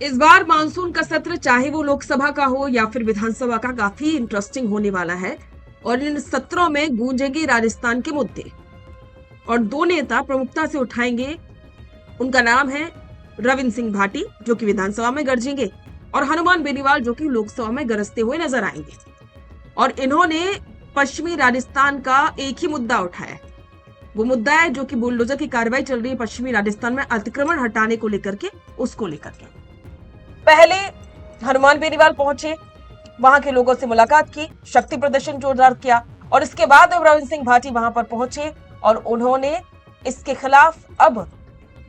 इस बार मानसून का सत्र चाहे वो लोकसभा का हो या फिर विधानसभा का काफी इंटरेस्टिंग होने वाला है और इन सत्रों में गूंजेंगे राजस्थान के मुद्दे और दो नेता प्रमुखता से उठाएंगे। उनका नाम है रविंद्र सिंह भाटी जो कि विधानसभा में गरजेंगे और हनुमान बेनीवाल जो कि लोकसभा में गरजते हुए नजर आएंगे। और इन्होंने पश्चिमी राजस्थान का एक ही मुद्दा उठाया, वो मुद्दा है जो कि बुलडोजर की कार्रवाई चल रही है पश्चिमी राजस्थान में अतिक्रमण हटाने को लेकर के, उसको लेकर के। पहले हनुमान बेनीवाल पहुंचे, वहां के लोगों से मुलाकात की, शक्ति प्रदर्शन जोरदार किया और इसके बाद अब रविंद्र सिंह भाटी वहां पर पहुंचे और उन्होंने इसके खिलाफ अब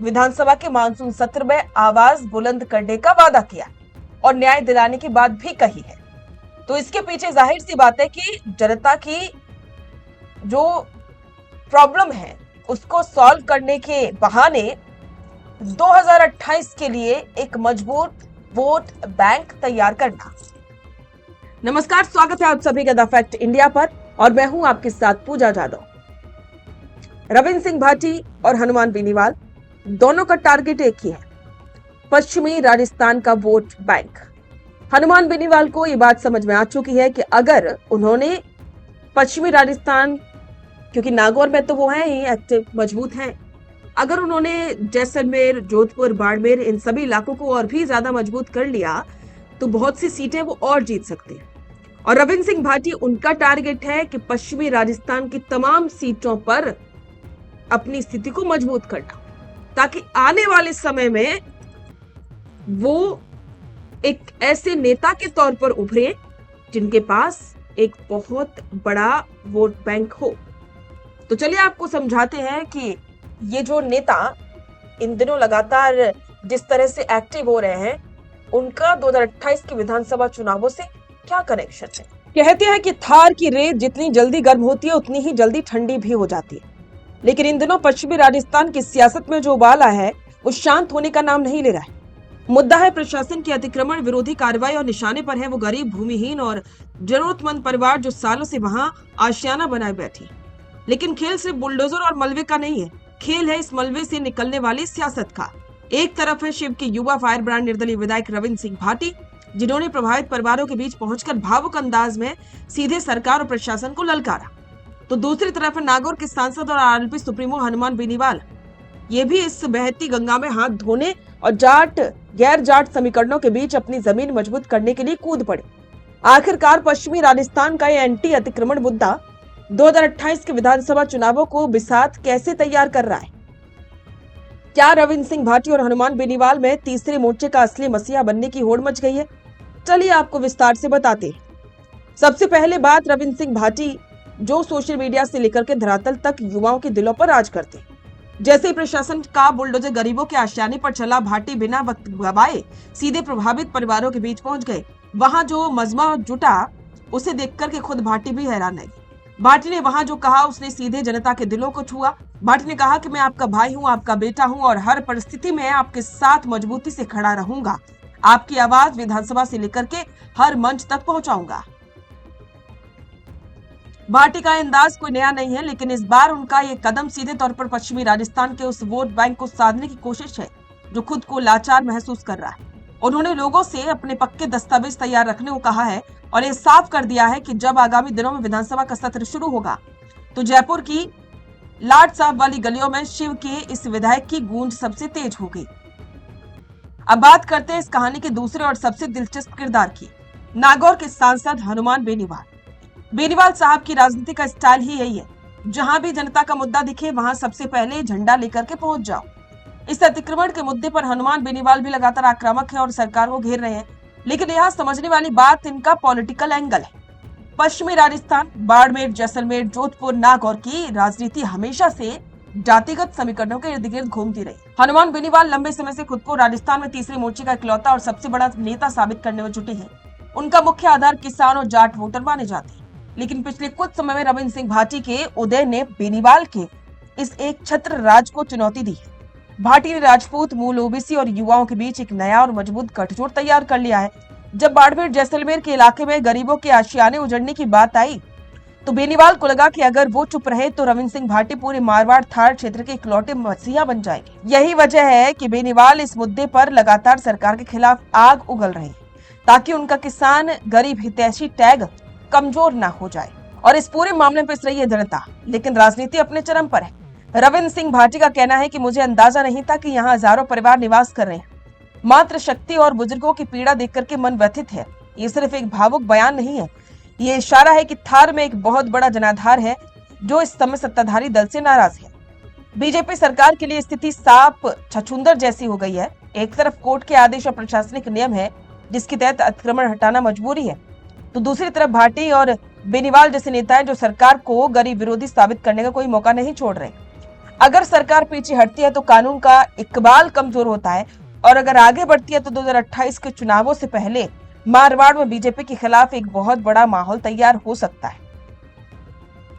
विधानसभा के मानसून सत्र में आवाज बुलंद करने का वादा किया और न्याय दिलाने की बात भी कही है। तो इसके पीछे जाहिर सी बात है कि जनता की जो प्रॉब्लम है उसको सॉल्व करने के बहाने 2028 के लिए एक मजबूत वोट बैंक तैयार करना। नमस्कार, स्वागत है आप सभी का द फैक्ट इंडिया पर और मैं हूं आपके साथ पूजा जादव। रविंद्र सिंह भाटी और हनुमान बेनीवाल दोनों का टारगेट एक ही है, पश्चिमी राजस्थान का वोट बैंक। हनुमान बेनीवाल को यह बात समझ में आ चुकी है कि अगर उन्होंने पश्चिमी राजस्थान, क्योंकि नागौर में तो वो हैं ही एक्टिव, मजबूत हैं, अगर उन्होंने जैसलमेर, जोधपुर, बाड़मेर इन सभी इलाकों को और भी ज्यादा मजबूत कर लिया तो बहुत सी सीटें वो और जीत सकते हैं। और रविंद्र सिंह भाटी, उनका टारगेट है कि पश्चिमी राजस्थान की तमाम सीटों पर अपनी स्थिति को मजबूत करना ताकि आने वाले समय में वो एक ऐसे नेता के तौर पर उभरे जिनके पास एक बहुत बड़ा वोट बैंक हो। तो चलिए आपको समझाते हैं कि ये जो नेता इन दिनों लगातार जिस तरह से एक्टिव हो रहे हैं, उनका 2028 के विधानसभा चुनावों से क्या कनेक्शन है। कहते हैं कि थार की रेत जितनी जल्दी गर्म होती है उतनी ही जल्दी ठंडी भी हो जाती है, लेकिन इन दिनों पश्चिमी राजस्थान की सियासत में जो उबाल आया है वो शांत होने का नाम नहीं ले रहा है। मुद्दा है प्रशासन की अतिक्रमण विरोधी कार्रवाई और निशाने पर है वो गरीब, भूमिहीन और जरूरतमंद परिवार जो सालों से वहां आशियाना बनाए बैठे। लेकिन खेल सिर्फ बुलडोजर और मलबे का नहीं है, खेल है इस मलबे से निकलने वाली सियासत का। एक तरफ है शिव के युवा फायर ब्रांड निर्दलीय विधायक रविंद्र सिंह भाटी, जिन्होंने प्रभावित परिवारों के बीच पहुंचकर भावुक अंदाज में सीधे सरकार और प्रशासन को ललकारा। तो दूसरी तरफ है नागौर के सांसद और आरएलपी सुप्रीमो हनुमान बेनीवाल। ये भी इस बहती गंगा में हाथ धोने और जाट गैर जाट समीकरणों के बीच अपनी जमीन मजबूत करने के लिए कूद पड़े। आखिरकार पश्चिमी राजस्थान का ये एंटी अतिक्रमण मुद्दा 2028 के विधानसभा चुनावों को बिसात कैसे तैयार कर रहा है। क्या रविंद्र सिंह भाटी और हनुमान बेनीवाल में तीसरे मोर्चे का असली मसीहा बनने की होड़ मच गई है? चलिए आपको विस्तार से बताते हैं। सबसे पहले बात रविंद्र सिंह भाटी, जो सोशल मीडिया से लेकर के धरातल तक युवाओं के दिलों पर राज करते। जैसे ही प्रशासन का बुलडोजर गरीबों के आशियाने पर चला, भाटी बिना वक्त गवाए सीधे प्रभावित परिवारों के बीच पहुंच गए। वहां जो मजमा जुटा उसे देखकर के खुद भाटी भी हैरान है। भाटी ने वहां जो कहा उसने सीधे जनता के दिलों को छुआ। भाटी ने कहा कि मैं आपका भाई हूं, आपका बेटा हूं और हर परिस्थिति में आपके साथ मजबूती से खड़ा रहूंगा। आपकी आवाज विधानसभा से लेकर के हर मंच तक पहुंचाऊंगा। भाटी का अंदाज कोई नया नहीं है, लेकिन इस बार उनका ये कदम सीधे तौर पर पश्चिमी राजस्थान के उस वोट बैंक को साधने की कोशिश है जो खुद को लाचार महसूस कर रहा है। उन्होंने लोगों से अपने पक्के दस्तावेज तैयार रखने को कहा है और ये साफ कर दिया है कि जब आगामी दिनों में विधानसभा का सत्र शुरू होगा तो जयपुर की लाट साहब वाली गलियों में शिव के इस विधायक की गूंज सबसे तेज होगी। अब बात करते हैं इस कहानी के दूसरे और सबसे दिलचस्प किरदार की, नागौर के सांसद हनुमान बेनीवाल। बेनीवाल साहब की राजनीति का स्टाइल ही यही है, जहां भी जनता का मुद्दा दिखे वहां सबसे पहले झंडा लेकर के पहुंच जाओ। इस अतिक्रमण के मुद्दे पर हनुमान बेनीवाल भी लगातार आक्रामक है और सरकार को घेर रहे हैं, लेकिन यहाँ समझने वाली बात इनका पॉलिटिकल एंगल है। पश्चिमी राजस्थान, बाड़मेर, जैसलमेर, जोधपुर, नागौर की राजनीति हमेशा से जातिगत समीकरणों के इर्द गिर्द घूमती रही। हनुमान बेनीवाल लंबे समय से खुद को राजस्थान में तीसरे मोर्चे का इकलौता और सबसे बड़ा नेता साबित करने में जुटे हैं। उनका मुख्य आधार किसान और जाट वोटर माने जाते हैं, लेकिन पिछले कुछ समय में रविंद्र सिंह भाटी के उदय ने बेनीवाल के इस एक छत्र राज को चुनौती दी है। भाटी ने राजपूत, मूल ओबीसी और युवाओं के बीच एक नया और मजबूत गठजोड़ तैयार कर लिया है। जब बाड़मेर, जैसलमेर के इलाके में गरीबों के आशियाने उजड़ने की बात आई तो बेनीवाल को लगा कि अगर वो चुप रहे तो रविंद्र सिंह भाटी पूरे मारवाड़ थार क्षेत्र के इकलौते मसीहा बन जाएंगे। यही वजह है कि बेनीवाल इस मुद्दे पर लगातार सरकार के खिलाफ आग उगल रही है, ताकि उनका किसान गरीब हितैषी टैग कमजोर ना हो जाए। और इस पूरे मामले में पिस रही है जनता, लेकिन राजनीति अपने चरम पर है। रविंद्र सिंह भाटी का कहना है कि मुझे अंदाजा नहीं था कि यहाँ हजारों परिवार निवास कर रहे हैं। मात्र शक्ति और बुजुर्गों की पीड़ा देख करके मन व्यथित है। ये सिर्फ एक भावुक बयान नहीं है, ये इशारा है कि थार में एक बहुत बड़ा जनाधार है जो इस समय सत्ताधारी दल से नाराज है। बीजेपी सरकार के लिए स्थिति सांप छछूंदर जैसी हो गई है। एक तरफ कोर्ट के आदेश और प्रशासनिक नियम है जिसके तहत अतिक्रमण हटाना मजबूरी है, तो दूसरी तरफ भाटी और बेनीवाल जैसे नेताएं जो सरकार को गरीब विरोधी साबित करने का कोई मौका नहीं छोड़ रहे। अगर सरकार पीछे हटती है तो कानून का इकबाल कमजोर होता है, और अगर आगे बढ़ती है तो 2028 के चुनावों से पहले मारवाड़ में बीजेपी के खिलाफ एक बहुत बड़ा माहौल तैयार हो सकता है।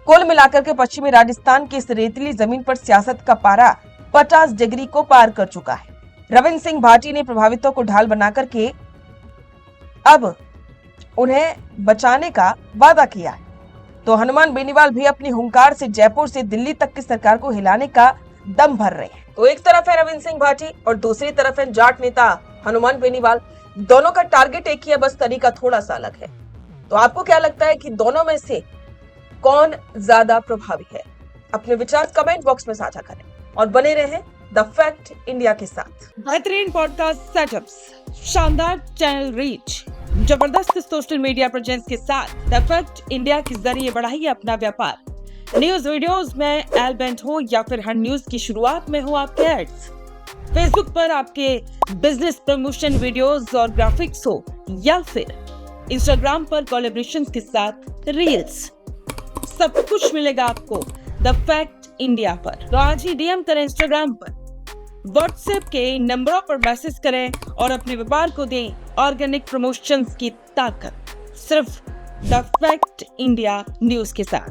कुल मिलाकर के पश्चिमी राजस्थान की इस रेतीली जमीन पर सियासत का पारा 50 डिग्री को पार कर चुका है। रविंद्र सिंह भाटी ने प्रभावितों को ढाल बनाकर के अब उन्हें बचाने का वादा किया है, तो हनुमान बेनीवाल भी अपनी हुंकार से जयपुर से दिल्ली तक की सरकार को हिलाने का दम भर रहे हैं। तो एक तरफ है रविंद्र सिंह भाटी और दूसरी तरफ है जाट नेता हनुमान बेनीवाल। दोनों का टारगेट एक ही है, बस तरीका थोड़ा सा अलग है। तो आपको क्या लगता है कि दोनों में से कौन ज्यादा प्रभावी है? अपने विचार कमेंट बॉक्स में साझा करें और बने रहें द फैक्ट इंडिया के साथ। बेहतरीन पॉडकास्ट सेटअप्स, शानदार चैनल रीच, जबरदस्त सोशल मीडिया प्रेजेंस के साथ द फैक्ट इंडिया के जरिए बढ़ाइए अपना व्यापार। न्यूज वीडियोस में एलबेंट हो या फिर हर न्यूज की शुरुआत में हो आपके एड्स, फेसबुक पर आपके बिजनेस प्रमोशन वीडियोस और ग्राफिक्स हो, या फिर इंस्टाग्राम पर कोलैबोरेशन के साथ रील्स, सब कुछ मिलेगा आपको द फैक्ट इंडिया पर। तो आज ही डीएम करें इंस्टाग्राम पर, व्हाट्सएप के नंबरों पर मैसेज करें और अपने व्यापार को दें ऑर्गेनिक प्रमोशंस की ताकत, सिर्फ द फैक्ट इंडिया न्यूज के साथ।